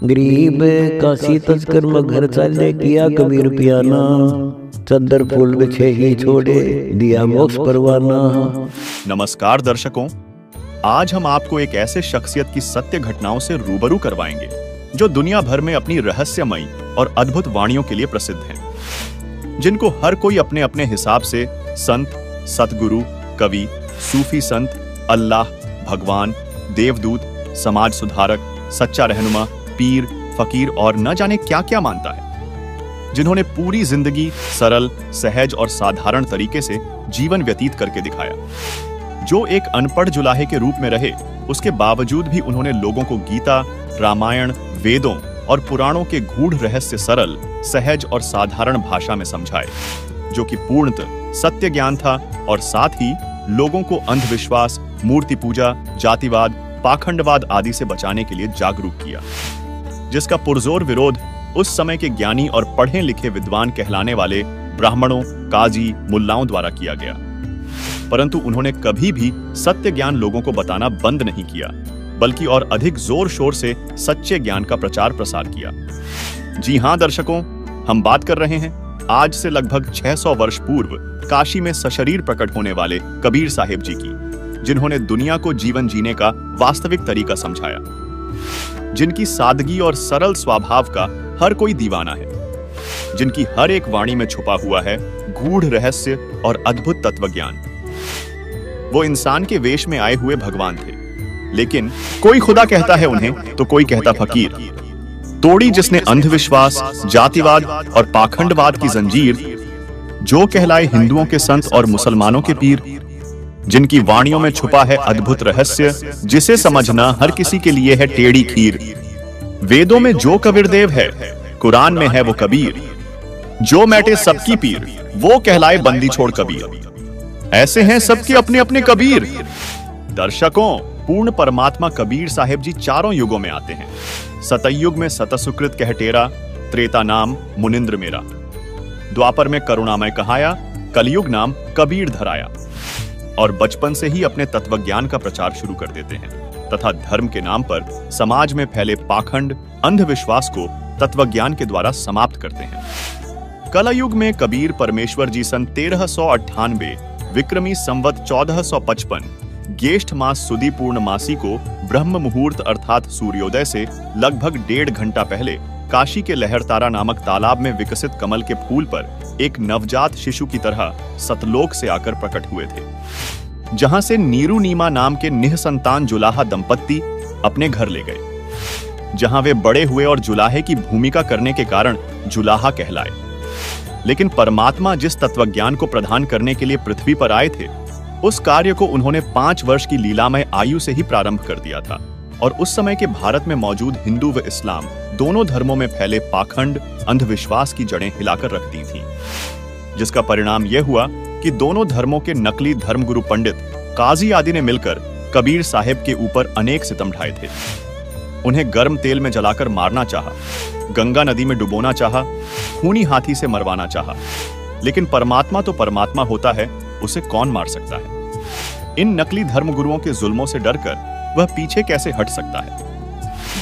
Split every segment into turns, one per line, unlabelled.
गरीब काशी तस्कर में घर चाले किया कबीर पियाना, चद्दर फूल बिछे ही छोड़े दिया मोक्ष परवाना।
नमस्कार दर्शकों, आज हम आपको एक ऐसे शख्सियत की सत्य घटनाओं से रूबरू करवाएंगे जो दुनिया भर में अपनी रहस्यमयी और अद्भुत वाणियों के लिए प्रसिद्ध हैं, जिनको हर कोई अपने अपने हिसाब से संत, सतगुरु, कवि, सूफी संत, अल्लाह, भगवान, देवदूत, समाज सुधारक, सच्चा रहनुमा, पीर, फकीर और न जाने क्या क्या मानता है, जिन्होंने पूरी जिंदगी सरल, सहज और साधारण तरीके से जीवन व्यतीत करके दिखाया। जो एक अनपढ़ जुलाहे के रूप में रहे, उसके बावजूद भी उन्होंने लोगों को गीता, रामायण, वेदों और पुराणों के गूढ़ रहस्य सरल, सहज और साधारण भाषा में समझाए, जो कि पूर्णतः सत्य ज्ञान था और साथ ही लोगों को अंधविश्वास, मूर्ति पूजा, जातिवाद, पाखंडवाद आदि से बचाने के लिए जागरूक किया, जिसका पुरजोर विरोध उस समय के ज्ञानी और पढ़े लिखे विद्वान कहलाने वाले ब्राह्मणों, काजी, मुल्लाओं द्वारा किया गया। परंतु उन्होंने कभी भी सत्य ज्ञान लोगों को बताना बंद नहीं किया, बल्कि और अधिक जोर शोर से सच्चे ज्ञान का प्रचार प्रसार किया। जी हां दर्शकों, हम बात कर रहे हैं आज से लगभग 600 वर्ष पूर्व काशी में सशरीर प्रकट होने वाले कबीर साहिब जी की, जिन्होंने दुनिया को जीवन जीने का वास्तविक तरीका समझाया, जिनकी सादगी और सरल स्वभाव का हर कोई दीवाना है, जिनकी हर एक वाणी में छुपा हुआ है गूढ़ रहस्य और अद्भुत तत्वज्ञान। वो इंसान के वेश में आए हुए भगवान थे, लेकिन कोई खुदा कहता है उन्हें तो कोई कहता फकीर। तोड़ी जिसने अंधविश्वास, जातिवाद और पाखंडवाद की जंजीर, जो कहलाए हिंदुओं के संत और मुसलमानों के पीर, जिनकी वाणियों में छुपा है अद्भुत रहस्य, जिसे समझना हर किसी के लिए है टेढ़ी खीर। वेदों में जो कबीरदेव है, कुरान में है वो कबीर, जो मैटे सबकी पीर, वो कहलाए बंदी छोड़ कबीर। ऐसे हैं सबके अपने अपने कबीर। दर्शकों, पूर्ण परमात्मा कबीर साहिब जी चारों युगों में आते हैं। सतयुग में सतसुकृत कहटेरा, त्रेता नाम मुनिंद्र मेरा, द्वापर में करुणामय कहाया, कलयुग नाम कबीर धराया। और बचपन से ही अपने तत्वज्ञान का प्रचार शुरू कर देते हैं तथा धर्म के नाम पर समाज में फैले पाखंड, अंधविश्वास को तत्वज्ञान के द्वारा समाप्त करते हैं। कलयुग में कबीर परमेश्वर जी सन 1398 विक्रमी संवत 1455 ज्येष्ठ मास सुदी पूर्णमासी को ब्रह्म मुहूर्त अर्थात सूर्योदय से लगभग 1.5 घंटा पहले काशी के लहरतारा नामक तालाब में विकसित कमल के फूल पर एक नवजात शिशु की तरह सतलोक से आकर प्रकट हुए थे, जहां से नीरू नीमा नाम के निःसंतान जुलाहा दंपत्ति अपने घर ले गए, जहां वे बड़े हुए और जुलाहे की भूमिका करने के कारण जुलाहा कहलाए। लेकिन परमात्मा जिस तत्वज्ञान को प्रदान करने के लिए पृथ्वी पर आए थे, उस कार्य को उन्होंने 5 वर्ष की लीलामय आयु से ही प्रारंभ कर दिया था। और उस समय के भारत में मौजूद हिंदू व इस्लाम दोनों धर्मों में फैले पाखंड, अंधविश्वास की जड़ें हिलाकर रख दी थीं, जिसका परिणाम यह हुआ कि दोनों धर्मों के नकली धर्मगुरु पंडित, काजी आदि ने मिलकर कबीर साहिब के ऊपर अनेक सितम ढाए थे। उन्हें गर्म तेल में जलाकर मारना चाहा, गंगा नदी में डुबोना चाहा, खूनी हाथी से मरवाना चाहा। लेकिन परमात्मा तो परमात्मा होता है, उसे कौन मार सकता है? इन नकली धर्मगुरुओं के जुल्मों से डरकर वह पीछे कैसे हट सकता है?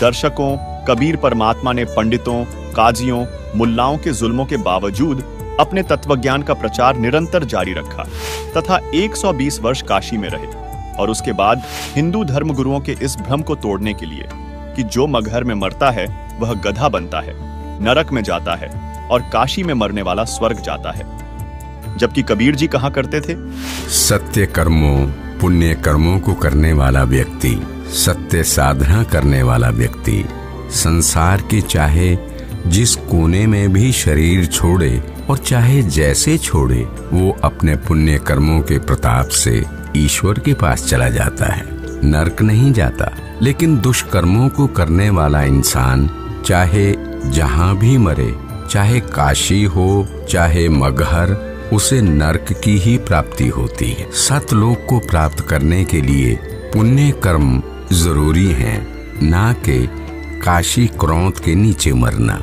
दर्शकों, कबीर परमात्मा ने पंडितों, काजियों, मुल्लाओं के जुल्मों के बावजूद अपने तत्वज्ञान का प्रचार निरंतर जारी रखा तथा 120 वर्ष काशी में रहे। और उसके बाद हिंदू धर्मगुरुओं के इस भ्रम को तोड़ने के लिए कि जो मगहर में मरता है वह गधा बनता है, नरक में जाता है और काशी में मरने वाला स्वर्ग जाता है, जबकि कबीर जी कहा करते थे,
सत्य कर्मों, पुण्य कर्मों को करने वाला व्यक्ति, सत्य साधना करने वाला व्यक्ति संसार के चाहे जिस कोने में भी शरीर छोड़े और चाहे जैसे छोड़े, वो अपने पुण्य कर्मों के प्रताप से ईश्वर के पास चला जाता है, नरक नहीं जाता। लेकिन दुष्कर्मों को करने वाला इंसान चाहे जहां भी मरे, चाहे काशी हो चाहे मगहर, उसे नरक की ही प्राप्ति होती है। सतलोक को प्राप्त करने के लिए पुण्य कर्म जरूरी हैं, ना कि काशी क्रोध के नीचे मरना।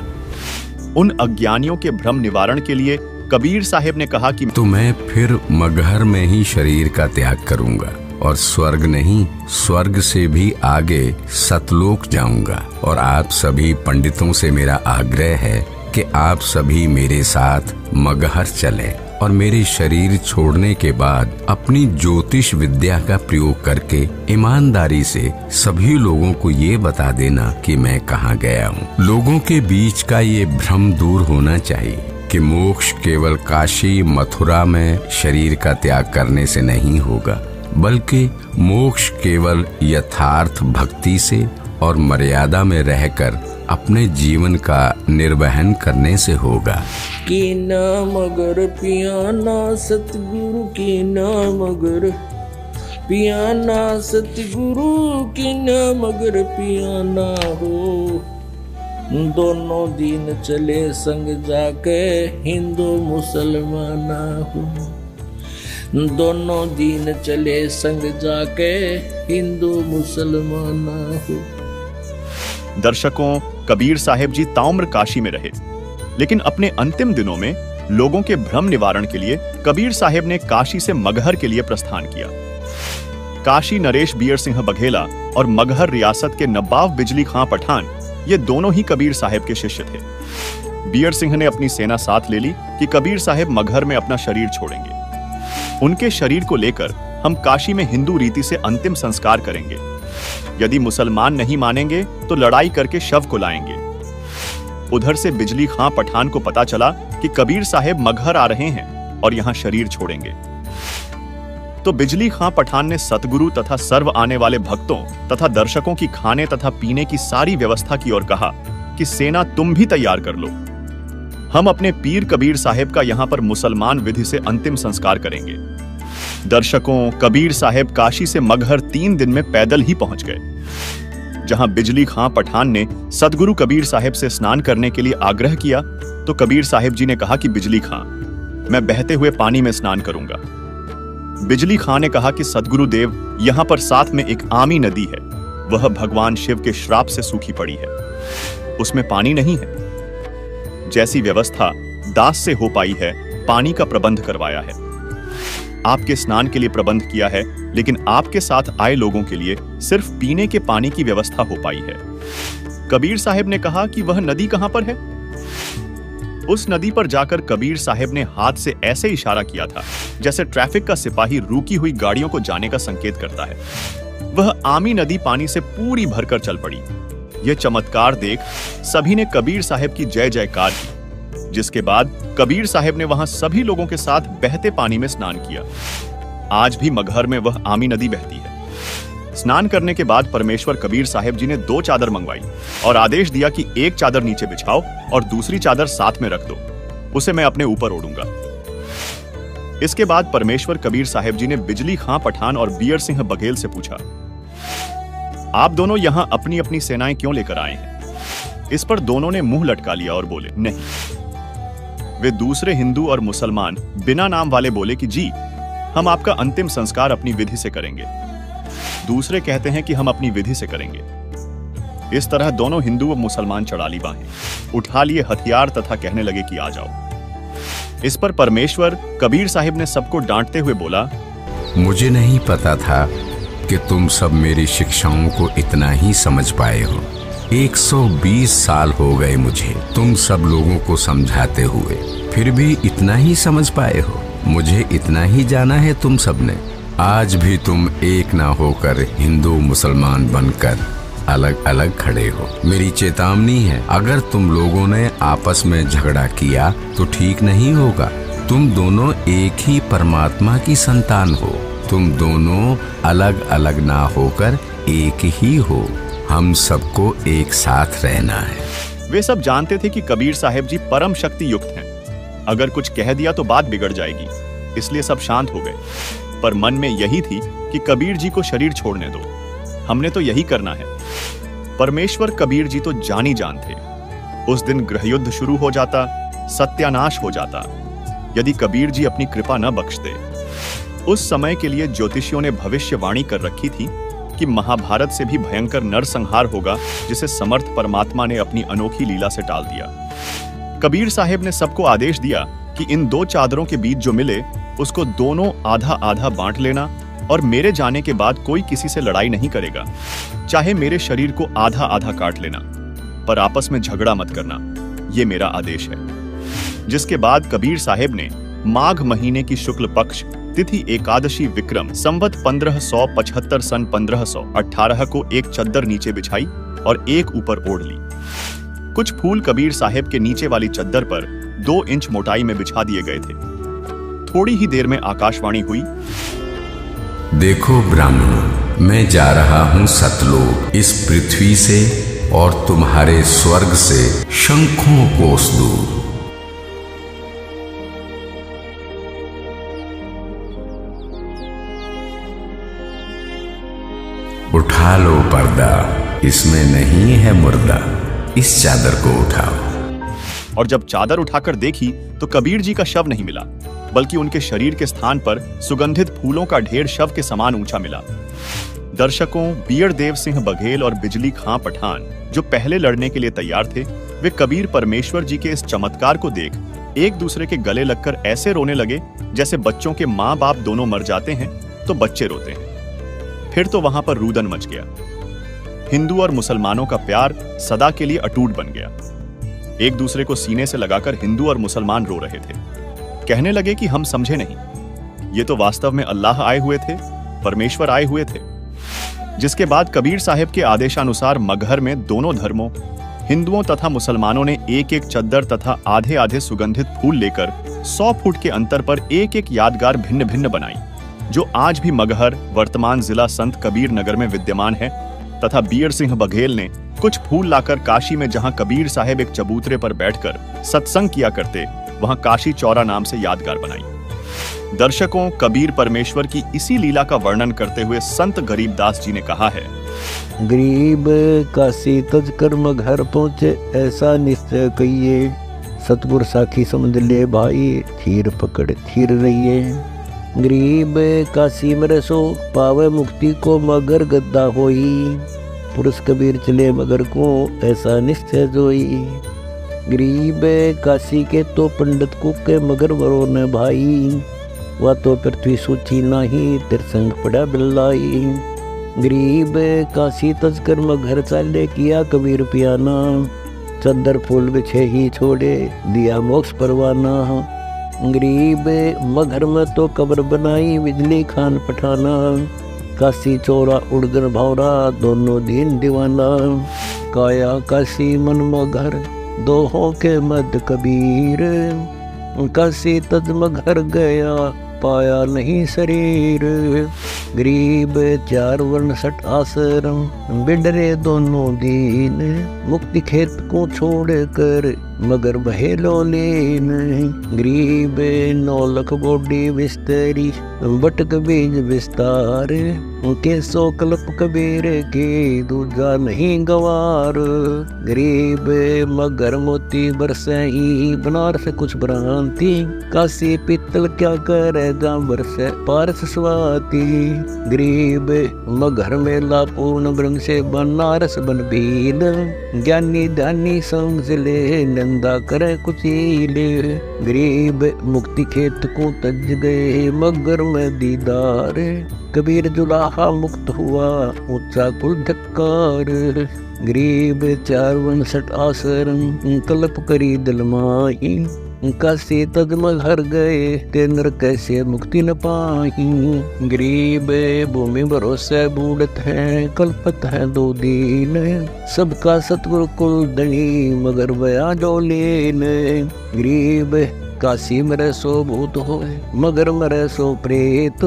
उन अज्ञानियों के भ्रम निवारण के लिए कबीर साहिब ने कहा कि
तो मैं फिर मगहर में ही शरीर का त्याग करूंगा। और स्वर्ग नहीं, स्वर्ग से भी आगे सतलोक जाऊंगा। और आप सभी पंडितों से मेरा आग्रह है कि आप सभी मेरे साथ मगहर चलें और मेरे शरीर छोड़ने के बाद अपनी ज्योतिष विद्या का प्रयोग करके ईमानदारी से सभी लोगों को ये बता देना कि मैं कहाँ गया हूँ। लोगों के बीच का ये भ्रम दूर होना चाहिए कि मोक्ष केवल काशी मथुरा में शरीर का त्याग करने से नहीं होगा, बल्कि मोक्ष केवल यथार्थ भक्ति से और मर्यादा में रहकर अपने जीवन का निर्वहन करने से होगा।
की नाम अगर पियाना सतगुरु की नाम अगर पियाना सतगुरु की नाम अगर पियाना हो, दोनों दिन चले संग जाके हिंदू मुसलमाना हो, दोनों दिन चले संग जाके हिंदू मुसलमाना हो।
दर्शकों, कबीर साहिब जी ताउम्र काशी में रहे, लेकिन अपने अंतिम दिनों में लोगों के भ्रम निवारण के लिए कबीर साहिब ने काशी से मगहर के लिए प्रस्थान किया। काशी नरेश बियर सिंह बघेला और मगहर रियासत के नवाब बिजली खां पठान, ये दोनों ही कबीर साहिब के शिष्य थे। बियर सिंह ने अपनी सेना साथ ले ली कि कबीर साहिब मगहर में अपना शरीर छोड़ेंगे। उनके शरीर को लेकर हम काशी में हिंदू रीति से अंतिम संस्कार करेंगे। यदि मुसलमान नहीं मानेंगे तो लड़ाई करके शव को लाएंगे। उधर से बिजली खां पठान को पता चला कि कबीर साहिब मगहर आ रहे हैं और यहां शरीर छोड़ेंगे। तो बिजली खां पठान ने सतगुरु तथा सर्व आने वाले भक्तों तथा दर्शकों की खाने तथा पीने की सारी व्यवस्था की और कहा कि सेना तुम भी तैयार कर लो, हम अपने पीर कबीर साहिब का यहां पर मुसलमान विधि से अंतिम संस्कार करेंगे। दर्शकों, कबीर साहिब काशी से मगहर 3 दिन में पैदल ही पहुंच गए। जहां बिजली खां पठान ने सतगुरु कबीर साहिब से स्नान करने के लिए आग्रह किया, तो कबीर साहिब जी ने कहा कि बिजली खां, मैं बहते हुए पानी में स्नान करूंगा। बिजली खां ने कहा कि सतगुरु देव, यहां पर साथ में एक आमी नदी है, वह भगवान शिव के श्राप से सूखी पड़ी है, उसमें पानी नहीं है। जैसी व्यवस्था दास से हो पाई है, पानी का प्रबंध करवाया है। आपके स्नान के लिए प्रबंध किया है, लेकिन आपके साथ आए लोगों के लिए सिर्फ पीने के पानी की व्यवस्था हो पाई है। कबीर साहिब ने कहा कि वह नदी कहां पर है। उस नदी पर जाकर कबीर साहिब ने हाथ से ऐसे इशारा किया था जैसे ट्रैफिक का सिपाही रुकी हुई गाड़ियों को जाने का संकेत करता है। वह आमी नदी पानी से पूरी भरकर चल पड़ी। यह चमत्कार देख सभी ने कबीर साहिब की जय जयकार की, जिसके बाद कबीर साहिब ने वहां सभी लोगों के साथ बहते पानी में स्नान किया। आज भी मगहर में वह आमी नदी बहती है। स्नान करने के बाद परमेश्वर कबीर साहिब जी ने 2 चादर मंगवाई और आदेश दिया कि एक चादर नीचे बिछाओ और दूसरी चादर साथ में रख दो, उसे मैं अपने ऊपर ओढ़ूंगा। इसके बाद परमेश्वर कबीर साहिब जी ने बिजली खां पठान और बियर सिंह बघेल से पूछा, आप दोनों यहां अपनी अपनी सेनाएं क्यों लेकर आए हैं? इस पर दोनों ने मुंह लटका लिया और बोले, नहीं। वे दूसरे हिंदू और मुसलमान बिना नाम वाले बोले कि जी, हम आपका अंतिम संस्कार अपनी विधि से करेंगे। दूसरे कहते हैं कि हम अपनी विधि से करेंगे। इस तरह दोनों हिंदू व मुसलमान चढ़ा ली बाहें, उठा लिए हथियार तथा कहने लगे कि आ जाओ। इस पर परमेश्वर कबीर साहिब ने सबको डांटते हुए बोला,
मुझे नहीं पता था कि तुम सब मेरी शिक्षाओं को इतना ही समझ पाए हो। 120 साल हो गए मुझे तुम सब लोगों को समझाते हुए, फिर भी इतना ही समझ पाए हो। मुझे इतना ही जाना है तुम सब ने। आज भी तुम एक ना होकर हिंदू मुसलमान बनकर अलग अलग खड़े हो। मेरी चेतावनी है, अगर तुम लोगों ने आपस में झगड़ा किया तो ठीक नहीं होगा। तुम दोनों एक ही परमात्मा की संतान हो। तुम दोनों अलग अलग ना होकर एक ही हो। हम सबको एक साथ रहना है।
वे सब जानते थे कि कबीर साहिब जी परम शक्ति युक्त हैं। अगर कुछ कह दिया तो बात बिगड़ जाएगी, इसलिए सब शांत हो गए। पर मन में यही थी कि कबीर जी को शरीर छोड़ने दो, हमने तो यही करना है। परमेश्वर कबीर जी तो जानी जान थे। उस दिन गृहयुद्ध शुरू हो जाता, सत्यानाश हो जाता, यदि कबीर जी अपनी कृपा न बख्शते। उस समय के लिए ज्योतिषियों ने भविष्यवाणी कर रखी थी कि महाभारत से भी भयंकर नरसंहार होगा, जिसे समर्थ परमात्मा ने अपनी अनोखी लीला से टाल दिया। कबीर साहिब ने सबको आदेश दिया कि इन 2 चादरों के बीच जो मिले उसको दोनों आधा आधा बांट लेना और मेरे जाने के बाद कोई किसी से लड़ाई नहीं करेगा। चाहे मेरे शरीर को आधा आधा काट लेना, पर आपस में झगड़ा मत करना, ये मेरा आदेश है। जिसके बाद कबीर साहेब ने माघ महीने की शुक्ल पक्ष तिथि एकादशी विक्रम संवत 1575 सन 1518 को एक चद्दर नीचे बिछाई और एक ऊपर ओढ़ ली। कुछ फूल कबीर साहेब के नीचे वाली चद्दर पर 2 इंच मोटाई में बिछा दिए गए थे। थोड़ी ही देर में आकाशवाणी हुई,
देखो ब्राह्मणों, मैं जा रहा हूं सतलोक, इस पृथ्वी से और तुम्हारे स्वर्ग से शंखों कोस दूर। उठा लो पर्दा, इसमें नहीं है मुर्दा, इस चादर को उठाओ।
और जब चादर उठाकर देखी तो कबीर जी का शव नहीं मिला, बल्कि उनके शरीर के स्थान पर सुगंधित फूलों का ढेर शव के समान ऊंचा मिला। दर्शकों, बियर देव सिंह बघेल और बिजली खां पठान, जो पहले लड़ने के लिए तैयार थे, वे कबीर परमेश्वर जी के इस चमत्कार को देख एक दूसरे के गले लगकर ऐसे रोने लगे जैसे बच्चों के माँ बाप दोनों मर जाते हैं तो बच्चे रोते हैं। फिर तो वहां पर रुदन मच गया। हिंदू और मुसलमानों का प्यार सदा के लिए अटूट बन गया। एक दूसरे को सीने से लगाकर हिंदू और मुसलमान रो रहे थे। कहने लगे कि हम समझे नहीं, ये तो वास्तव में अल्लाह आए हुए थे, परमेश्वर आए हुए थे। जिसके बाद कबीर साहब के आदेशानुसार मगहर में दोनों धर्मों, हिंदुओं तथा मुसलमानों ने एक एक चद्दर तथा आधे आधे सुगंधित फूल लेकर 100 फुट के अंतर पर एक एक यादगार भिन्न भिन्न बनाई, जो आज भी मगहर वर्तमान जिला संत कबीर नगर में विद्यमान है। तथा बियर सिंह बघेल ने कुछ फूल लाकर काशी में जहां कबीर साहब एक चबूतरे पर बैठकर सत्संग किया करते, वहां काशी चौरा नाम से यादगार बनाई। दर्शकों, कबीर परमेश्वर की इसी लीला का वर्णन करते हुए संत गरीबदास जी ने कहा है,
गरीब काशी तज कर मगहर पहुँचे, ऐसा निश्चय कहिए, सतगुर साखी समझ ले भाई, थीर पकड़ थीर रहिए। गरीब काशी में रसो, पावे मुक्ति को मगर गद्दा होई, पुरुष कबीर चले मगर को, ऐसा निश्चय जोई। गरीब काशी के तो पंडित को के मगर वरो न भाई, वह तो पृथ्वी सूची नाही, तिरसंग पड़ा बिल्लाई। गरीब काशी तजकर मगर चाले, किया कबीर पियाना, चद्दर फूल बिछे ही छोड़े, दिया मोक्ष परवाना। गरीब मगर में तो कब्र बनाई, बिजली खान पठाना, काशी चोरा उड़दर भावरा, दोनों दिन दीवाना। काया काशी मन मगर, दोहों के मद कबीर, काशी तज मगर गया, पाया नहीं शरीर। गरीब 4 वर्ण 6 आश्रम, बिडरे दोनों दीन, मुक्ति खेत को छोड़ कर मगर बहेलो लेन। गरीब 9 लख बोडी विस्तरी, बटक बीज विस्तार, के 100 कल्प कबीर के, दूजा नहीं गवार। गरीब मगर मोती बरसई, बनारस कुछ भ्रांति, काशी पित्तल क्या करे जा बरसे, पारस स्वाति। गरीब मगर में लापूर्ण ब्रह्म से, बनारस बन भील, ज्ञानी ध्यानी समझ ले, नंदा करे कुचीले। गरीब मुक्ति खेत को तज गए, मगर में दीदार, कबीर जुलाहा मुक्त हुआ, ऊंचा कुल धक्कार। गरीब 4 वर्ण 6 आश्रम, कल्प करी दलमाई, काशी तज मगर गए, ते नर कैसे मुक्ति न पाई। गरीब भूमि भरोसे बूढ़त है, कल्पत है 2 दीन, सबका सतगुरु कुल दणी, मगर बया डोलेन। गरीब काशी मरे सो भूत होए, मगर मरे सो प्रेत,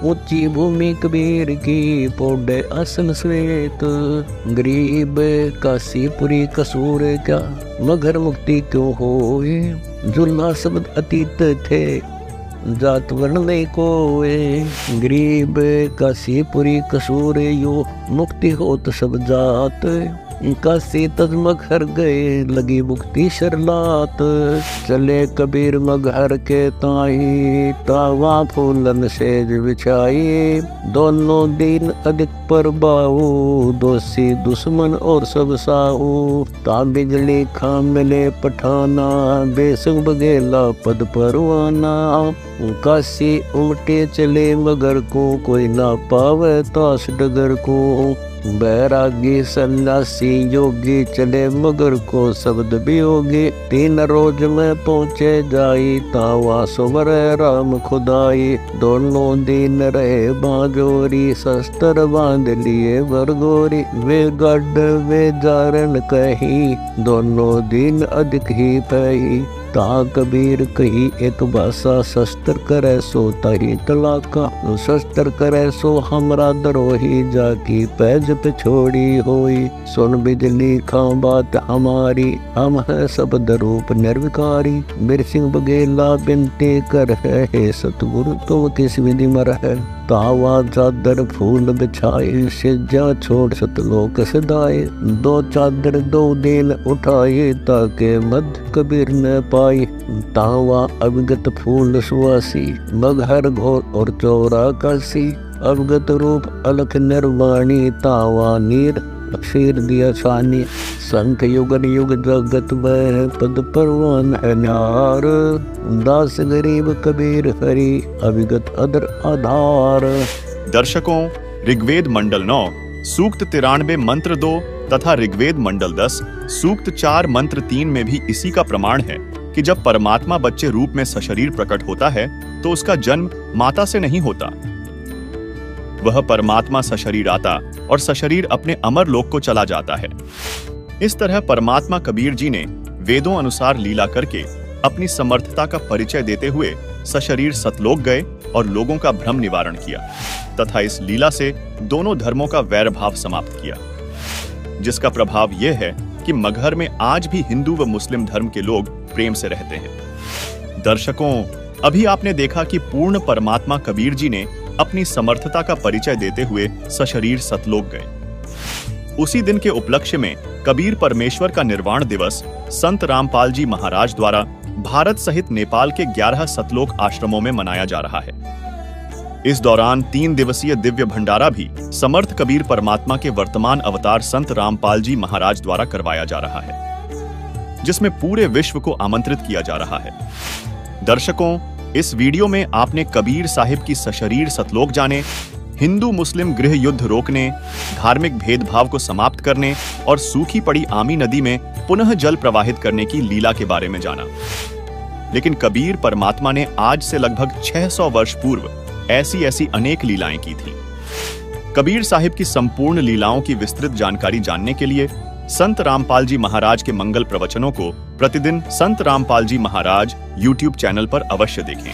ऊंची भूमि कबीर की, पौडे आसन श्वेत। गरीब काशीपुरी कसूर क्या, मगर मुक्ति क्यों होए, जुल्ला शब्द अतीत थे, जात वर्ण नहीं कोए। गरीब काशीपुरी कसूर यो, मुक्ति होत सब जात, काशी तज मगहर गए लगी मुक्ति शरलात, चले कबीर मगहर के ताई तावा फूलन सेज बिछाई, दोनों दिन अधिक पर बाऊ दोषी दुश्मन और सब साहू, ता बिजली खा मिले पठाना बेसुग बगेला पद परवाना, काशी उमटे चले मगर को कोई ना पावे तास डगर को, बैरागी सन्यासी योगी चले मगर को शब्द वियोगी, 3 रोज में पहुँचे जाई तावा सुवर राम खुदाई, दोनों दिन रहे बांजोरी शस्त्र बांध लिए बरगोरी, वे गढ़ वे जारन कही दोनों दिन अधिक ही पही, ता कबीर कही एक भाषा शस्त्र करे सो तही तलाका, शस्त्र करे सो हमरा दरोही जाकी पैज पे छोड़ी होई, सुन बिजली खां बात हमारी हम है सब दरूप निर्विकारी, बिरसिंह बगेला बिनती कर है सतगुरु तुम किस विधि मर है, तावा चादर फूल बिछाए सिजा छोड़ सतलोक सदाए, 2 चादर 2 दिन उठाए ताके मध्य कबीर न पाई, तावा अविगत फूल सुवासी मगहर घोर और चौरा काशी, अवगत रूप अलख निर्वाणी तावा नीर अक्षीर दिया छानी, संत युगन युग जगत में पद परवान है न्यार, दास गरीब कबीर हरि अविगत अदर आधार।
दर्शकों, ऋग्वेद मंडल 9 सूक्त 93 मंत्र 2 तथा ऋग्वेद मंडल 10 सूक्त 4 मंत्र 3 में भी इसी का प्रमाण है कि जब परमात्मा बच्चे रूप में सशरीर प्रकट होता है तो उसका जन्म माता से नहीं होता, वह परमात्मा सशरीर आता और सशरीर अपने अमर लोक को चला जाता है। इस तरह परमात्मा कबीर जी ने वेदों अनुसार लीला करके अपनी समर्थता का परिचय देते हुए सशरीर सतलोक गए और लोगों का भ्रम निवारण किया तथा इस लीला से दोनों धर्मों का वैर भाव समाप्त किया, जिसका प्रभाव यह है कि मगहर में आज भी हिंदू व मुस्लिम धर्म के लोग प्रेम से रहते हैं। दर्शकों, अभी आपने देखा कि पूर्ण परमात्मा कबीर जी ने अपनी समर्थता का परिचय देते हुए सशरीर सतलोक गए। उसी दिन के उपलक्ष्य में कबीर परमेश्वर का निर्वाण दिवस संत रामपाल जी महाराज द्वारा भारत सहित नेपाल के 11 सतलोक आश्रमों में मनाया जा रहा है। इस दौरान 3 दिवसीय दिव्य भंडारा भी समर्थ कबीर परमात्मा के वर्तमान अवतार संत रामपाल जी महाराज द्वारा करवाया जा रहा है, जिसमें पूरे विश्व को आमंत्रित किया जा रहा है। दर्शकों, इस वीडियो में आपने कबीर साहिब की सशरीर सतलोक जाने, हिंदू मुस्लिम गृह युद्ध रोकने, धार्मिक भेदभाव को समाप्त करने और सूखी पड़ी आमी नदी में पुनः जल प्रवाहित करने की लीला के बारे में जाना। लेकिन कबीर परमात्मा ने आज से लगभग 600 वर्ष पूर्व ऐसी अनेक लीलाएं की थी। कबीर साहिब की संपूर्ण लीलाओं की विस्तृत जानकारी जानने के लिए संत रामपाल जी महाराज के मंगल प्रवचनों को प्रतिदिन संत रामपाल जी महाराज YouTube चैनल पर अवश्य देखें।